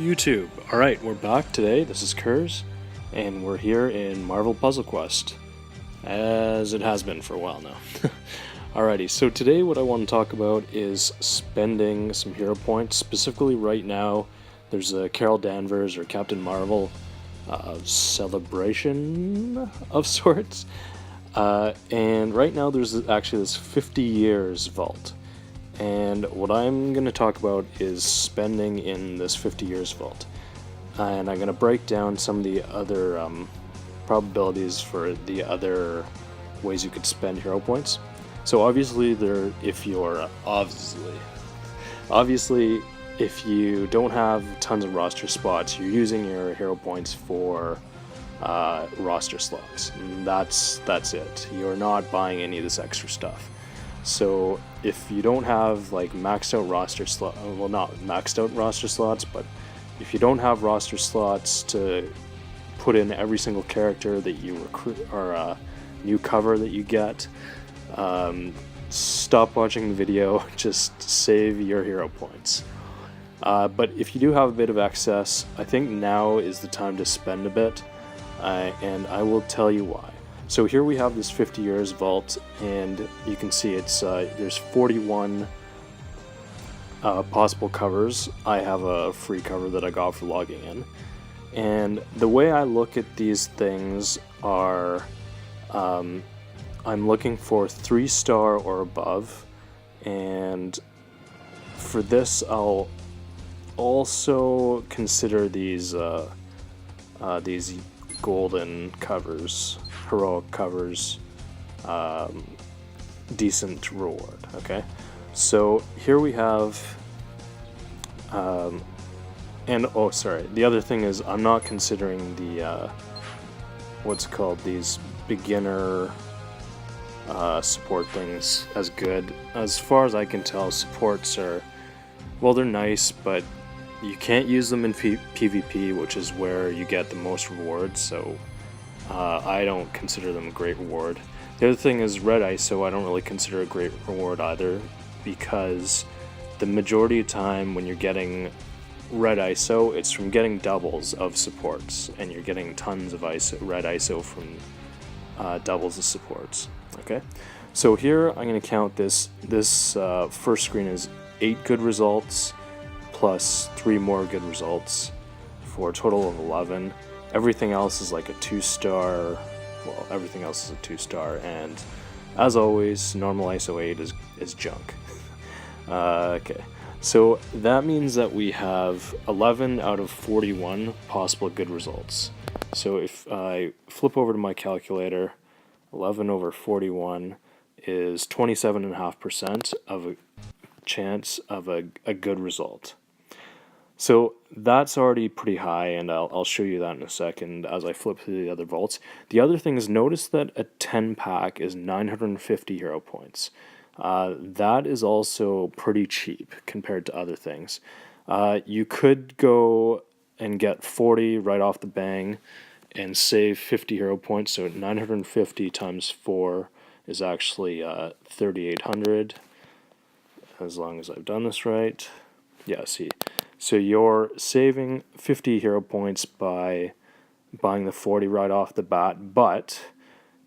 YouTube. Alright, we're back today. This is Kurz, and we're here in Marvel Puzzle Quest, as it has been for a while now. Alrighty, so today what I want to talk about is spending some hero points. Specifically right now, there's a Carol Danvers or Captain Marvel celebration of sorts. And right now there's actually this 50 years vault. And what I'm going to talk about is spending in this 50 years vault. And I'm going to break down some of the other probabilities for the other ways you could spend hero points. So obviously if you don't have tons of roster spots, you're using your hero points for roster slots. And that's it. You're not buying any of this extra stuff. So if you don't have like maxed out roster slots, well, not maxed out roster slots, but if you don't have roster slots to put in every single character that you recruit or new cover that you get, stop watching the video. Just save your hero points. But if you do have a bit of excess, I think now is the time to spend a bit, and I will tell you why. So here we have this 50 years vault, and you can see it's there's 41 possible covers. I have a free cover that I got for logging in, and the way I look at these things are I'm looking for 3-star or above, and for this I'll also consider these golden covers, heroic covers, decent reward. Okay, so here we have and oh sorry, the other thing is I'm not considering the what's called these beginner support things as good. As far as I can tell, supports are, well, they're nice, but you can't use them in PvP, which is where you get the most rewards, so I don't consider them a great reward. The other thing is red ISO I don't really consider a great reward either, because the majority of time when you're getting red ISO, it's from getting doubles of supports, and you're getting tons of red ISO from doubles of supports. Okay, so here I'm going to count this first screen is 8 good results plus 3 more good results for a total of 11. Everything else is like a 2-star. Well, everything else is a 2-star, and as always, normal ISO 8 is junk. Okay, so that means that we have 11 out of 41 possible good results. So if I flip over to my calculator, 11 over 41 is 27.5% of a chance of a good result. So that's already pretty high, and I'll show you that in a second as I flip through the other vaults. The other thing is, notice that a 10-pack is 950 hero points. That is also pretty cheap compared to other things. You could go and get 40 right off the bang and save 50 hero points, so 950 times 4 is actually 3,800, as long as I've done this right. Yeah, see. So you're saving 50 hero points by buying the 40 right off the bat, but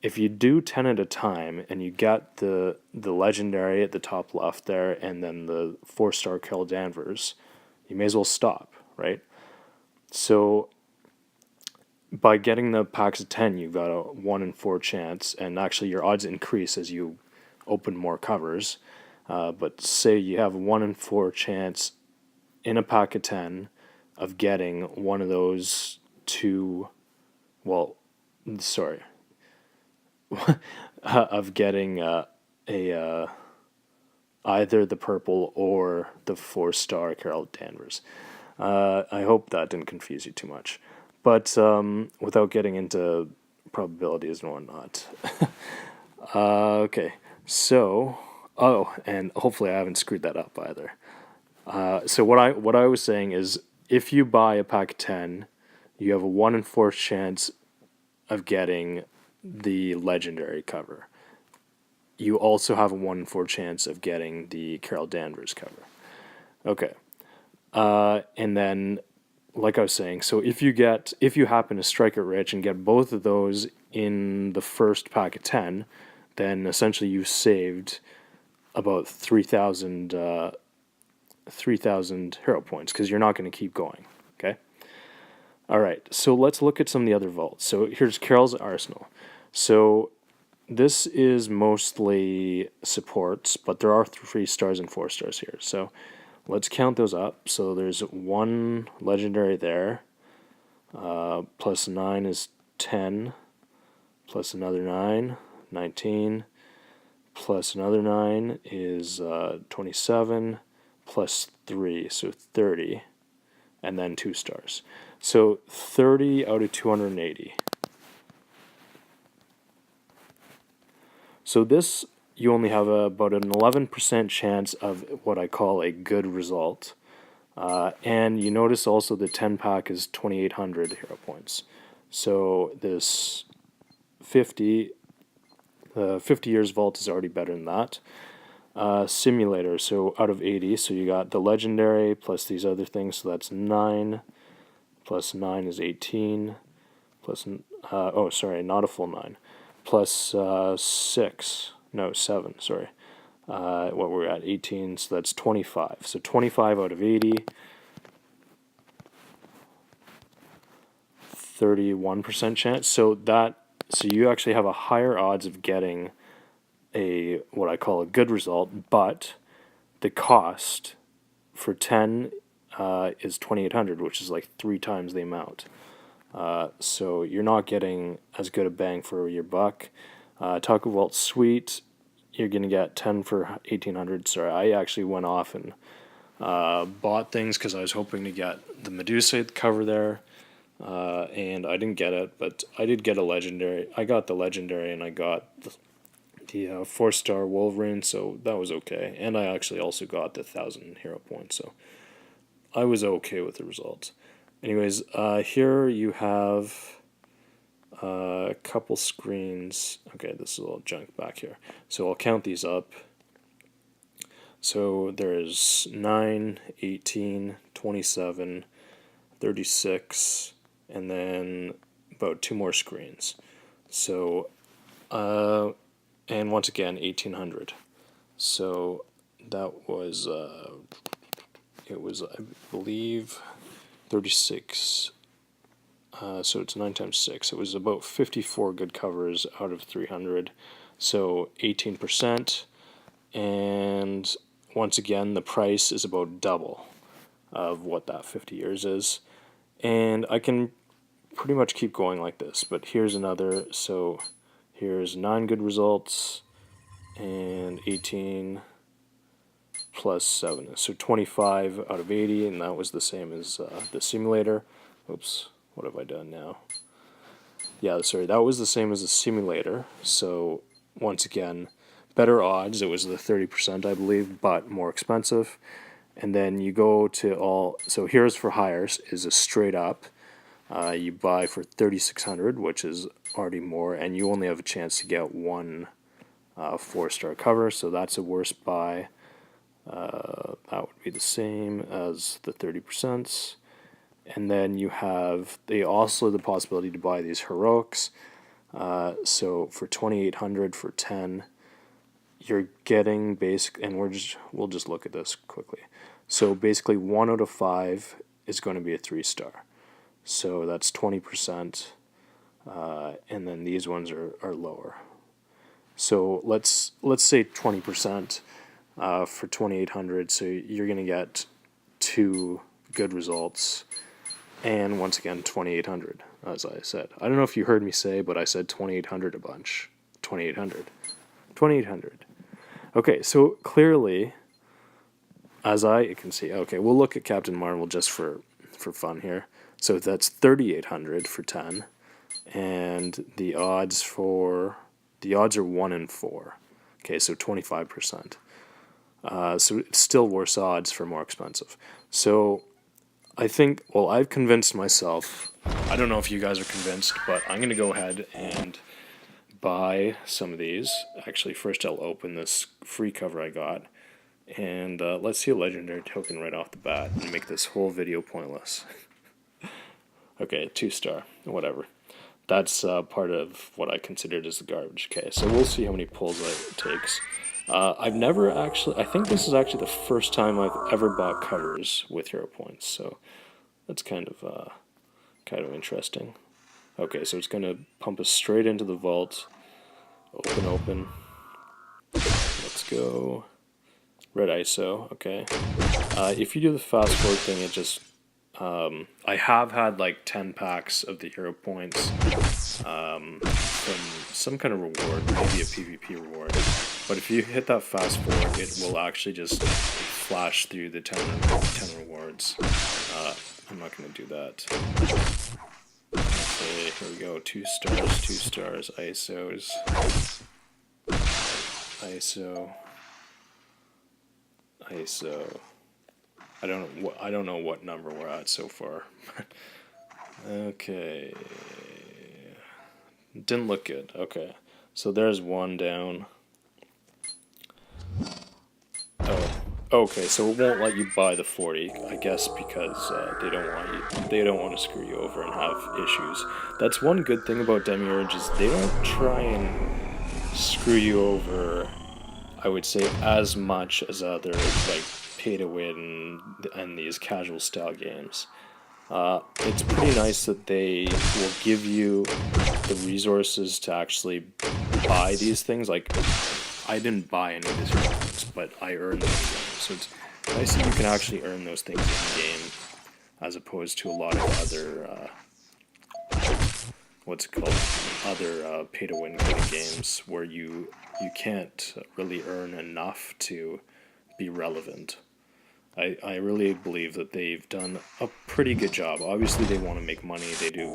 if you do 10 at a time and you get the legendary at the top left there and then the 4-star Carol Danvers, you may as well stop, right? So by getting the packs of 10, you've got a 1 in 4 chance, and actually your odds increase as you open more covers. But say you have a 1 in 4 chance in a pack of 10 of getting one of those two, well, sorry, of getting either the purple or the 4-star Carol Danvers. I hope that didn't confuse you too much. But without getting into probabilities and whatnot. Okay, so, oh, and hopefully I haven't screwed that up either. So what I was saying is, if you buy a pack of 10, you have a 1 in 4 chance of getting the legendary cover. You also have a 1 in 4 chance of getting the Carol Danvers cover. Okay. And then like I was saying, so if you happen to strike it rich and get both of those in the first pack of 10, then essentially you saved about 3,000 hero points, because you're not going to keep going. Okay. All right. So let's look at some of the other vaults. So here's Carol's Arsenal. So this is mostly supports, but there are 3 stars and 4 stars here. So let's count those up. So there's 1 legendary there. Plus 9 is 10. Plus another 9, 19. Plus another 9 is 27. Plus 3, so 30. And then 2 stars. So 30 out of 280. So this, you only have about an 11% chance of what I call a good result. And you notice also the 10 pack is 2,800 hero points. So this 50 years vault is already better than that. Simulator, so out of 80, so you got the legendary plus these other things, so that's 9. Plus 9 is 18. Plus, oh, sorry, not a full 9. Plus 6, no, 7, sorry. What we're at, 18, so that's 25. So 25 out of 80. 31% chance. So you actually have a higher odds of getting what I call a good result, but the cost for 10 is 2,800, which is like 3 times the amount. So you're not getting as good a bang for your buck. Taco Vault Suite, you're going to get 10 for 1,800. Sorry, I actually went off and bought things because I was hoping to get the Medusa cover there. And I didn't get it, but I did get a legendary. I got the legendary, and I got the 4-star Wolverine, so that was okay. And I actually also got the 1,000 hero points, so I was okay with the results. Anyways, here you have a couple screens. Okay, this is a little junk back here. So I'll count these up. So there's 9, 18, 27, 36, and then about 2 more screens. So, and once again, 1,800. So that was, it was, I believe, 36. So it's 9 times 6. It was about 54 good covers out of 300. So 18%. And once again, the price is about double of what that 50 years is. And I can pretty much keep going like this, but here's another. So here's 9 good results and 18 plus 7, so 25 out of 80, and that was the same as the simulator. Oops, what have I done now? Yeah, sorry, that was the same as the simulator. So once again, better odds. It was the 30%, I believe, but more expensive. And then you go to all. So here's for hires is a straight up. You buy for 3,600, which is already more, and you only have a chance to get 1 4-star cover. So that's a worse buy. That would be the same as the 30%. And then you have also the possibility to buy these heroics. So for 2,800 for 10, you're getting and we'll just look at this quickly. So basically 1 out of 5 is going to be a 3-star. So that's 20%. And then these ones are lower. So let's say 20% for 2,800. So you're going to get 2 good results. And once again, 2,800, as I said. I don't know if you heard me say, but I said 2,800 a bunch. 2,800. 2,800. Okay, so clearly, as I can see, okay, we'll look at Captain Marvel just for fun here. So that's 3,800 for 10, and the odds are 1 in 4. Okay, so 25%. So it's still worse odds for more expensive. So I think, well, I've convinced myself. I don't know if you guys are convinced, but I'm going to go ahead and buy some of these. Actually, first I'll open this free cover I got. And let's see a legendary token right off the bat and make this whole video pointless. Okay, 2-star, whatever. That's part of what I considered as the garbage. Okay, so we'll see how many pulls it takes. I've never actually, I think this is actually the first time I've ever bought covers with hero points, so that's kind of interesting. Okay, so it's going to pump us straight into the vault. Open, open. Let's go. Red ISO, okay. If you do the fast forward thing, it just... I have had like 10 packs of the hero points from some kind of reward, maybe a PvP reward. But if you hit that fast forward, it will actually just flash through the 10 rewards. I'm not going to do that. Okay, here we go. 2 stars, 2 stars, ISOs. ISO. ISO. I don't know what number we're at so far. Okay. Didn't look good. Okay. So there's one down. Oh. Okay, so it won't let you buy the 40, I guess because they don't want to screw you over and have issues. That's one good thing about Demiurge is they don't try and screw you over, I would say, as much as other like pay to win and these casual style games. It's pretty nice that they will give you the resources to actually buy these things. Like, I didn't buy any of these things, but I earned them in game. So it's nice that you can actually earn those things in game, as opposed to a lot of other other pay to win kind of games where you can't really earn enough to be relevant. I really believe that they've done a pretty good job. Obviously, they want to make money. They do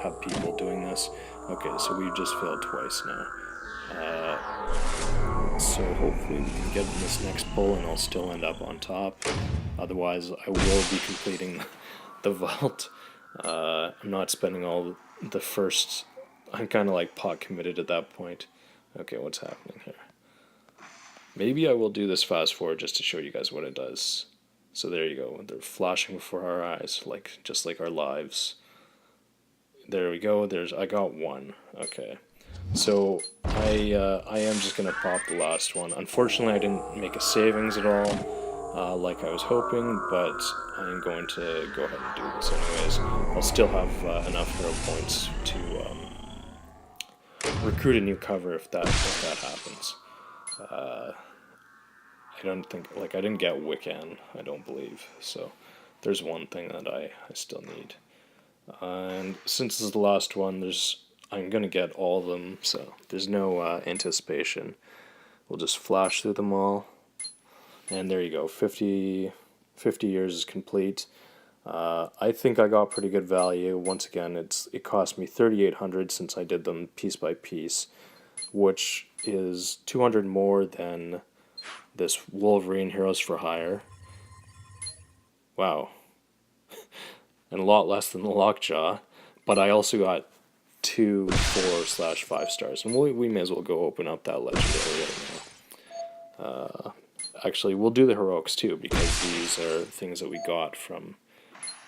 have people doing this. Okay, so we just failed twice now. So hopefully we can get in this next pull and I'll still end up on top. Otherwise, I will be completing the vault. I'm not spending all the first... I'm kind of like pot committed at that point. Okay, what's happening here? Maybe I will do this fast forward just to show you guys what it does. So there you go. They're flashing before our eyes, just like our lives. There we go. I got one. Okay. So I am just gonna pop the last one. Unfortunately, I didn't make a savings at all, like I was hoping, but I'm going to go ahead and do this anyways. I'll still have enough hero points to recruit a new cover if that happens. I don't think, I didn't get Wiccan, I don't believe, so there's one thing that I still need. And since this is the last one, I'm going to get all of them, so there's no anticipation. We'll just flash through them all, and there you go, 50 years is complete. I think I got pretty good value. Once again, it cost me 3,800 since I did them piece by piece, which is 200 more than this Wolverine Heroes for Hire. Wow. And a lot less than the Lockjaw. But I also got 2 4/5 stars. And we may as well go open up that legendary right now. Actually, we'll do the heroics too, because these are things that we got from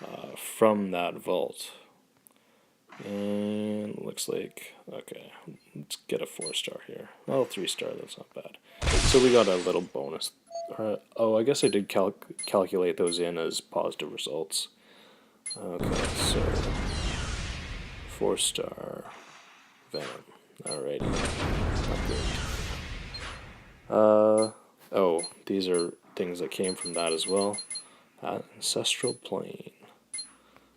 that vault. And looks like, okay, let's get a 4-star here. Oh, 3-star, that's not bad. So we got a little bonus. Oh, I guess I did calculate those in as positive results. Okay, so 4-star Venom. Alrighty. Oh, these are things that came from that as well. Ancestral Plane.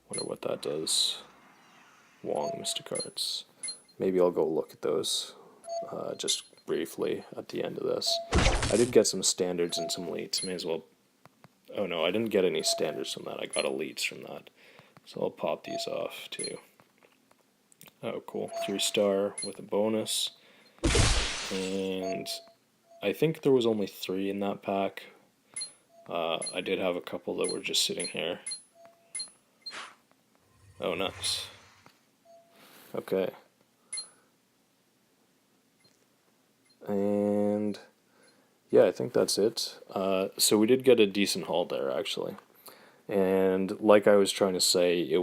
Wonder what that does. Wong Mystic Arts. Maybe I'll go look at those just briefly at the end of this. I did get some standards and some elites. May as well... Oh no, I didn't get any standards from that. I got elites from that. So I'll pop these off too. Oh cool, 3-star with a bonus. And I think there was only 3 in that pack. I did have a couple that were just sitting here. Oh nice. Okay. And yeah, I think that's it. So we did get a decent haul there, actually. And like I was trying to say, it